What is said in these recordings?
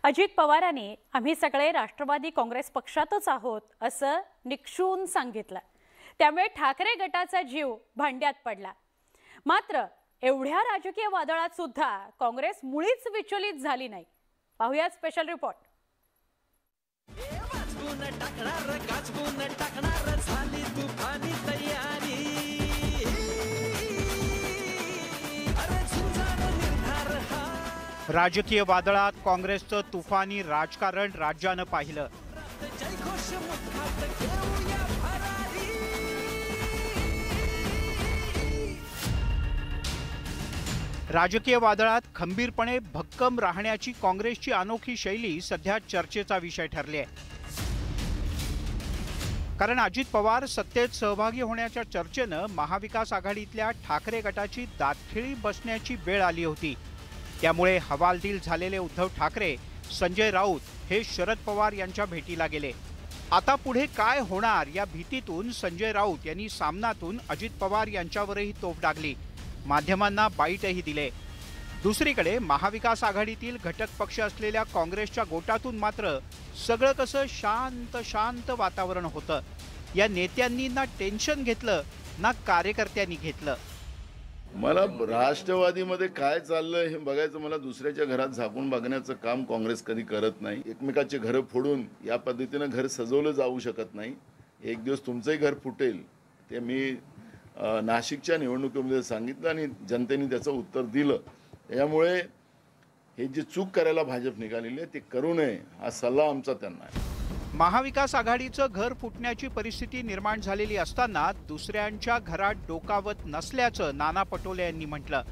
अजित पवारांनी आम्ही सगळे राष्ट्रवादी काँग्रेस पक्षातच आहोत असं निक्षून सांगितलं। त्यामुळे ठाकरे गटाचा जीव भांड्यात पडला। मात्र एवढ्या राजकीय वादळात सुद्धा काँग्रेस मुळीच विचलित झाली नाही। पाहूया स्पेशल रिपोर्ट। राजकीय वादळात काँग्रेसचं तुफानी राजकारण राज्यानं पाहिलं। राजकीय वादळात खंबीरपणे भक्कम राहण्याची काँग्रेसची अनोखी शैली सध्या चर्चेचा विषय ठरली आहे। कारण अजित पवार सत्तेत सहभागी होण्याच्या चर्चेनं महाविकास आघाडीतल्या ठाकरे गटाची दातखिळी बसण्याची वेळ आली होती। त्यामुळे हवालदिल झालेले उद्धव ठाकरे, संजय राऊत हे शरद पवार यांच्या भेटीला गेले। आता पुढे काय होणार या भीतीतून संजय राऊत यांनी सामनातून अजित पवार यांच्यावरही तोफ डागली, माध्यमांना बाईटही दिले। दुसरीकडे महाविकास आघाडीतील घटक पक्ष असलेल्या काँग्रेसच्या गोटातून मात्र सगळं कसं शांत वातावरण होतं। या नेत्यांनी ना टेन्शन घेतलं ना कार्यकर्त्यांनी घेतलं। मला राष्ट्रवादीमध्ये काय चाललंय हे बघायचं, मला दुसऱ्याच्या घरात झाकून बघण्याचं काम काँग्रेस कधी करत नाही। एकमेकाचे घर फोडून या पद्धतीने घर सजवलं जाऊ शकत नाही। एक दिवस तुमचंही घर फुटेल, ते मी नाशिकच्या निवडणुकीमध्ये सांगितलं आणि जनतेने त्याचं उत्तर दिलं। त्यामुळे हे जी चूक करायला भाजप निघालेली आहे ते करू नये हा सल्ला आमचा त्यांना आहे। महाविकास आघाडीचं घर फुटण्याची परिस्थिती निर्माण झालेली असताना दुसऱ्यांच्या घरात डोकावत नसल्याचं नाना पटोले यांनी म्हटलं।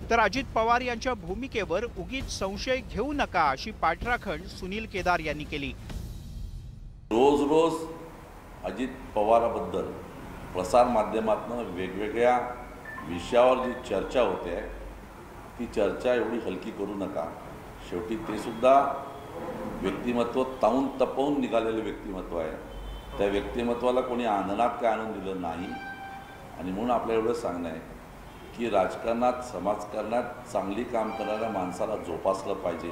तर अजित पवार यांच्या भूमिकेवर उगीच संशय घेऊ नका अशी पाठराखण सुनील केदार यांनी केली। रोज अजित पवाराबद्दल प्रसार माध्यमातून वेगवेगळ्या विषयावर जी चर्चा होते ती चर्चा एवढी हलकी करू नका। शेवटी ते सुद्धा व्यक्तिमत्व ताऊन तपवून निघालेले व्यक्तिमत्व आहे। त्या व्यक्तिमत्वाला कोणी आंधळात काय आणून दिलं नाही आणि म्हणून आपल्याला एवढं सांगणं आहे की राजकारणात समाजकारणात चांगली काम करणाऱ्या माणसाला जोपासलं पाहिजे।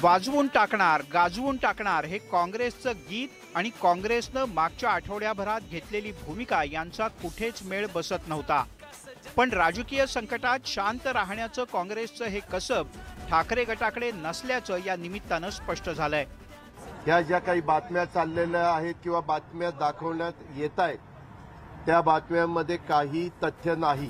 वाजवून टाकणार गाजवून टाकणार हे काँग्रेसचं गीत आणि काँग्रेसनं मागच्या आठवड्याभरात घेतलेली भूमिका यांचा कुठेच मेळ बसत नव्हता। पण राजकीय संकटात शांत राहण्याचं काँग्रेसचं हे कसब ठाकरे गटाकडे नसल्याचं या निमित्तानं स्पष्ट झालंय। ह्या ज्या काही बातम्या चाललेल्या आहेत किंवा बातम्या दाखवण्यात येत आहेत त्या बातम्यांमध्ये काही तथ्य नाही।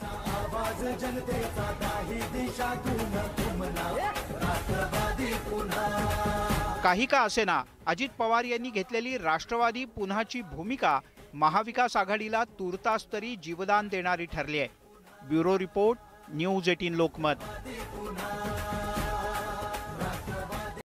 काही का असेना अजित पवार यांनी घेतलेली राष्ट्रवादी पुन्हाची भूमिका महाविकास आघाडीला तुर्तास तरी जीवदान देणारी ठरली आहे। Bureau report, news 18 Lokmat.